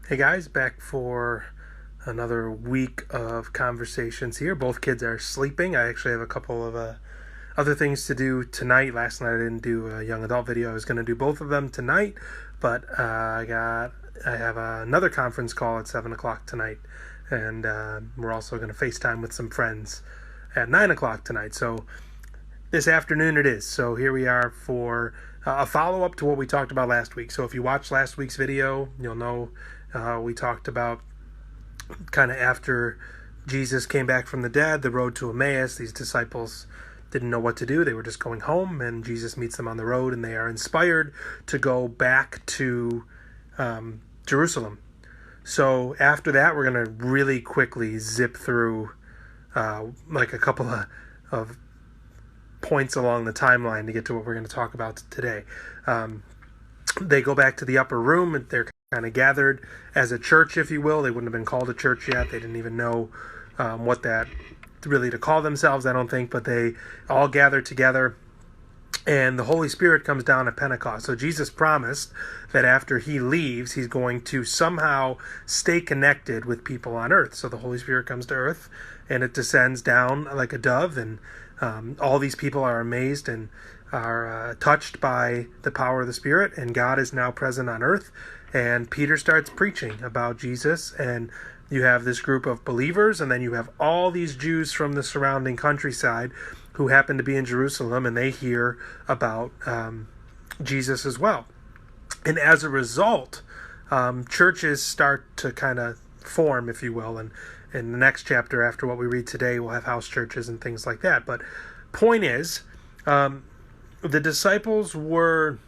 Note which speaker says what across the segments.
Speaker 1: Hey guys, back for another week of conversations here. Both kids are sleeping. I actually have a couple of other things to do tonight. Last night I didn't do a young adult video. I was going to do both of them tonight, but I have another conference call at 7 o'clock tonight, and we're also going to FaceTime with some friends at 9 o'clock tonight. So this afternoon it is. So here we are for a follow-up to what we talked about last week. So if you watched last week's video, you'll know we talked about kind of after Jesus came back from the dead, the road to Emmaus. These disciples didn't know what to do. They were just going home, and Jesus meets them on the road, and they are inspired to go back to Jerusalem. So after that, we're going to really quickly zip through like a couple of points along the timeline to get to what we're going to talk about today. They go back to the upper room, and they're kind of gathered as a church, if you will. They wouldn't have been called a church yet. They didn't even know what that really to call themselves, I don't think, but they all gather together, and the Holy Spirit comes down at Pentecost. So Jesus promised that after he leaves, he's going to somehow stay connected with people on earth. So the Holy Spirit comes to earth, and it descends down like a dove, and all these people are amazed and are touched by the power of the Spirit, and God is now present on earth. And Peter starts preaching about Jesus, and you have this group of believers, and then you have all these Jews from the surrounding countryside who happen to be in Jerusalem, and they hear about Jesus as well. And as a result, churches start to kind of form, if you will, and in the next chapter after what we read today, we'll have house churches and things like that. But point is, the disciples were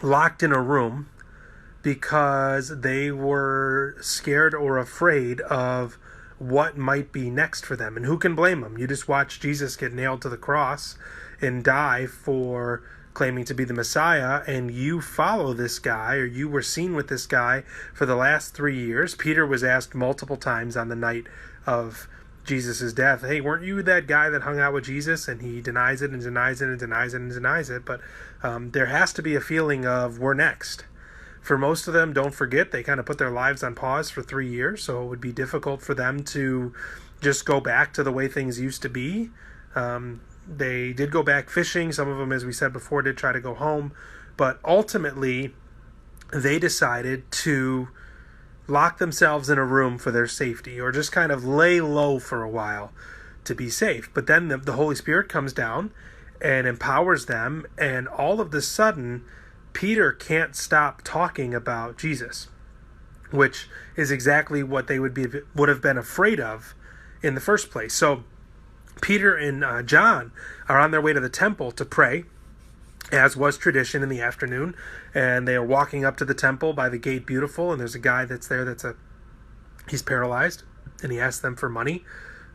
Speaker 1: locked in a room because they were scared or afraid of what might be next for them. And who can blame them? You just watch Jesus get nailed to the cross and die for claiming to be the Messiah, and you follow this guy, or you were seen with this guy for the last 3 years. Peter was asked multiple times on the night of Jesus' death, hey, weren't you that guy that hung out with Jesus? And he denies it and denies it and denies it and denies it. But there has to be a feeling of we're next. For most of them, don't forget, they kind of put their lives on pause for 3 years, so it would be difficult for them to just go back to the way things used to be. They did go back fishing. Some of them, as we said before, did try to go home. But ultimately, they decided to lock themselves in a room for their safety, or just kind of lay low for a while to be safe. But then the Holy Spirit comes down and empowers them, and all of a sudden, Peter can't stop talking about Jesus, which is exactly what they would have been afraid of in the first place. So Peter and John are on their way to the temple to pray, as was tradition in the afternoon, and they are walking up to the temple by the gate beautiful, and there's a guy that's there he's paralyzed, and he asks them for money,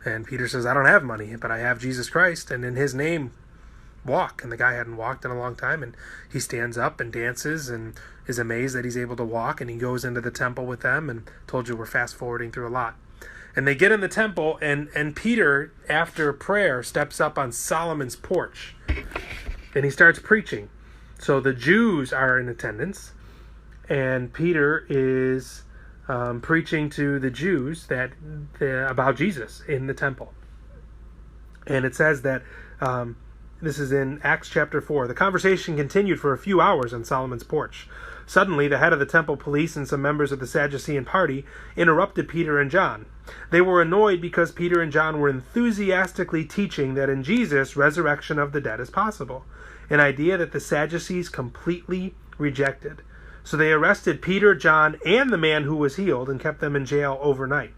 Speaker 1: and Peter says, I don't have money, but I have Jesus Christ, and in his name walk. And the guy hadn't walked in a long time, and he stands up and dances and is amazed that he's able to walk, and he goes into the temple with them. And told you we're fast forwarding through a lot. And they get in the temple, and Peter, after prayer, steps up on Solomon's porch, and he starts preaching. So the Jews are in attendance, and Peter is preaching to the Jews about Jesus in the temple. And it says that this is in Acts chapter 4. The conversation continued for a few hours on Solomon's porch. Suddenly, the head of the temple police and some members of the Sadducean party interrupted Peter and John. They were annoyed because Peter and John were enthusiastically teaching that in Jesus, resurrection of the dead is possible, an idea that the Sadducees completely rejected. So they arrested Peter, John, and the man who was healed and kept them in jail overnight.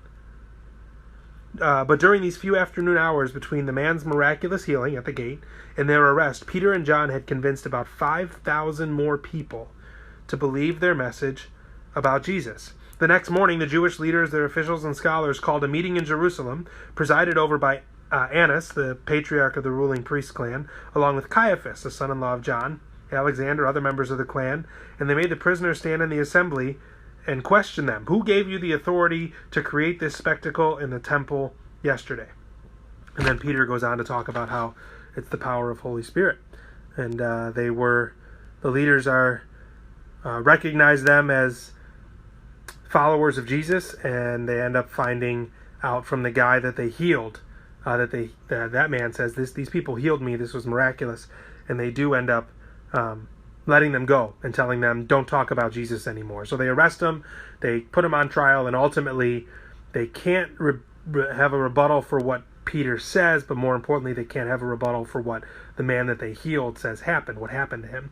Speaker 1: But during these few afternoon hours between the man's miraculous healing at the gate and their arrest, Peter and John had convinced about 5,000 more people to believe their message about Jesus. The next morning, the Jewish leaders, their officials, and scholars called a meeting in Jerusalem, presided over by Annas, the patriarch of the ruling priest clan, along with Caiaphas, the son-in-law of John, Alexander, other members of the clan, and they made the prisoners stand in the assembly and question them. Who gave you the authority to create this spectacle in the temple yesterday? And then Peter goes on to talk about how it's the power of Holy Spirit. And the leaders recognize them as followers of Jesus, and they end up finding out from the guy that they healed, that man says, these people healed me, this was miraculous, and they do end up letting them go and telling them, don't talk about Jesus anymore. So they arrest him, they put him on trial, and ultimately they can't have a rebuttal for what Peter says, but more importantly, they can't have a rebuttal for what the man that they healed says happened, what happened to him.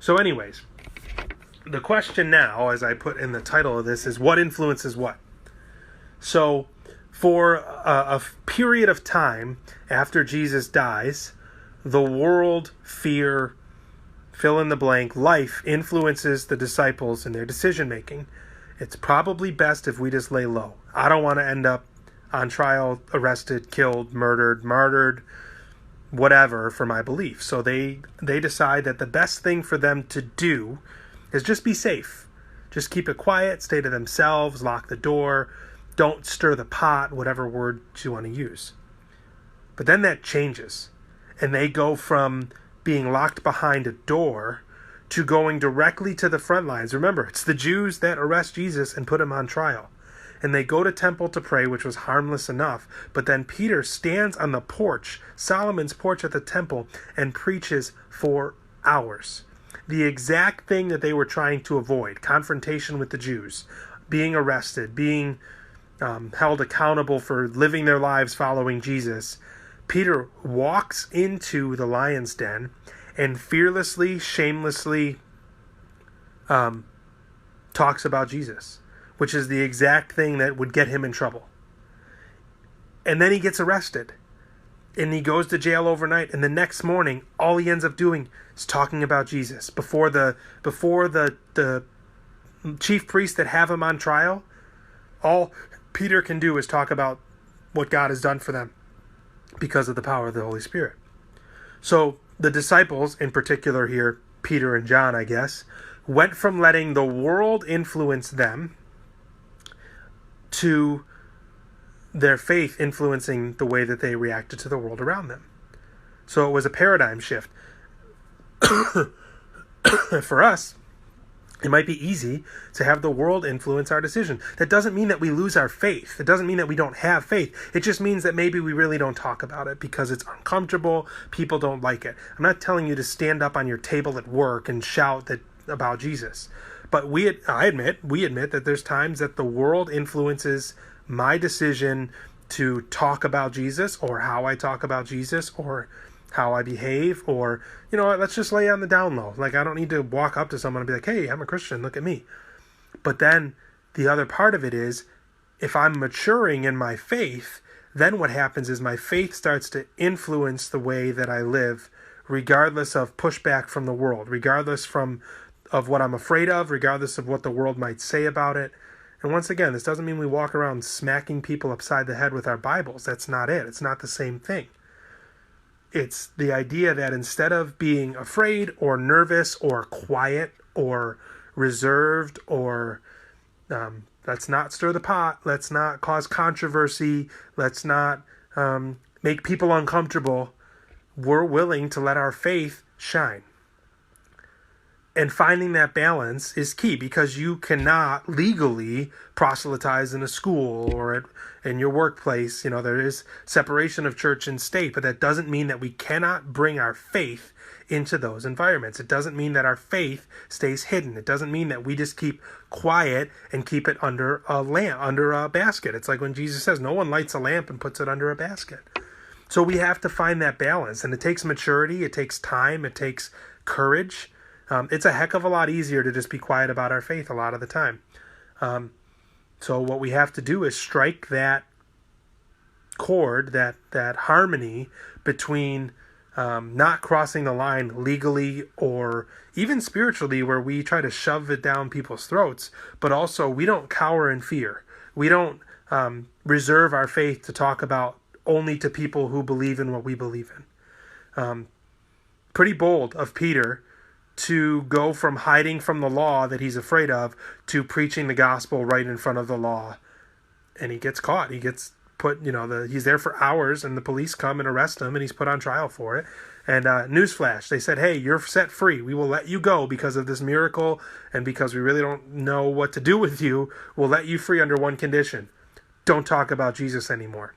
Speaker 1: So anyways, the question now, as I put in the title of this, is what influences what? So for a period of time after Jesus dies, the world, fear, fill in the blank, life influences the disciples in their decision making. It's probably best if we just lay low. I don't want to end up on trial, arrested, killed, murdered, martyred, whatever, for my beliefs. So they decide that the best thing for them to do is just be safe. Just keep it quiet, stay to themselves, lock the door, don't stir the pot, whatever word you want to use. But then that changes, and they go from being locked behind a door to going directly to the front lines. Remember, it's the Jews that arrest Jesus and put him on trial. And they go to temple to pray, which was harmless enough. But then Peter stands on the porch, Solomon's porch at the temple, and preaches for hours. The exact thing that they were trying to avoid, confrontation with the Jews, being arrested, being held accountable for living their lives following Jesus. Peter walks into the lion's den and fearlessly, shamelessly talks about Jesus, which is the exact thing that would get him in trouble. And then he gets arrested, and he goes to jail overnight, and the next morning, all he ends up doing is talking about Jesus. Before the chief priests that have him on trial, all Peter can do is talk about what God has done for them because of the power of the Holy Spirit. So the disciples, in particular here, Peter and John, I guess, went from letting the world influence them to their faith influencing the way that they reacted to the world around them. So it was a paradigm shift. For us, it might be easy to have the world influence our decision. That doesn't mean that we lose our faith. It doesn't mean that we don't have faith. It just means that maybe we really don't talk about it because it's uncomfortable. People don't like it. I'm not telling you to stand up on your table at work and shout about Jesus. But we admit that there's times that the world influences my decision to talk about Jesus, or how I talk about Jesus, or how I behave, or, you know what, let's just lay on the down low. Like, I don't need to walk up to someone and be like, hey, I'm a Christian, look at me. But then the other part of it is, if I'm maturing in my faith, then what happens is my faith starts to influence the way that I live, regardless of pushback from the world, regardless of what I'm afraid of, regardless of what the world might say about it. And once again, this doesn't mean we walk around smacking people upside the head with our Bibles. That's not it. It's not the same thing. It's the idea that instead of being afraid or nervous or quiet or reserved or let's not stir the pot, let's not cause controversy, let's not make people uncomfortable, we're willing to let our faith shine. And finding that balance is key, because you cannot legally proselytize in a school or in your workplace. You know, there is separation of church and state, but that doesn't mean that we cannot bring our faith into those environments. It doesn't mean that our faith stays hidden. It doesn't mean that we just keep quiet and keep it under a lamp, under a basket. It's like when Jesus says, no one lights a lamp and puts it under a basket. So we have to find that balance, and it takes maturity, it takes time, it takes courage. It's a heck of a lot easier to just be quiet about our faith a lot of the time. So what we have to do is strike that chord, that harmony between not crossing the line legally or even spiritually, where we try to shove it down people's throats, but also we don't cower in fear. We don't reserve our faith to talk about only to people who believe in what we believe in. Pretty bold of Peter to go from hiding from the law that he's afraid of to preaching the gospel right in front of the law. And he gets caught. He gets put, he's there for hours, and the police come and arrest him, and he's put on trial for it. And newsflash, they said, hey, you're set free. We will let you go because of this miracle, and because we really don't know what to do with you, we'll let you free under one condition. Don't talk about Jesus anymore.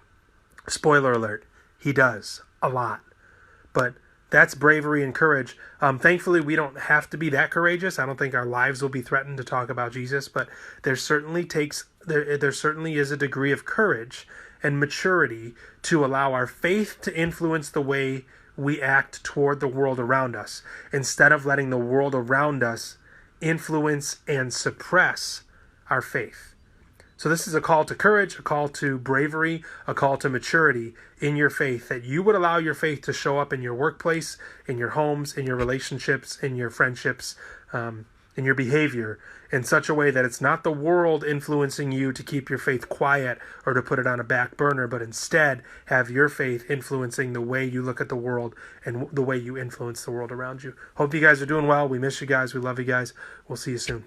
Speaker 1: Spoiler alert, he does a lot. But that's bravery and courage. Thankfully, we don't have to be that courageous. I don't think our lives will be threatened to talk about Jesus, but there certainly is a degree of courage and maturity to allow our faith to influence the way we act toward the world around us, instead of letting the world around us influence and suppress our faith. So this is a call to courage, a call to bravery, a call to maturity in your faith, that you would allow your faith to show up in your workplace, in your homes, in your relationships, in your friendships, in your behavior, in such a way that it's not the world influencing you to keep your faith quiet or to put it on a back burner, but instead have your faith influencing the way you look at the world and the way you influence the world around you. Hope you guys are doing well. We miss you guys. We love you guys. We'll see you soon.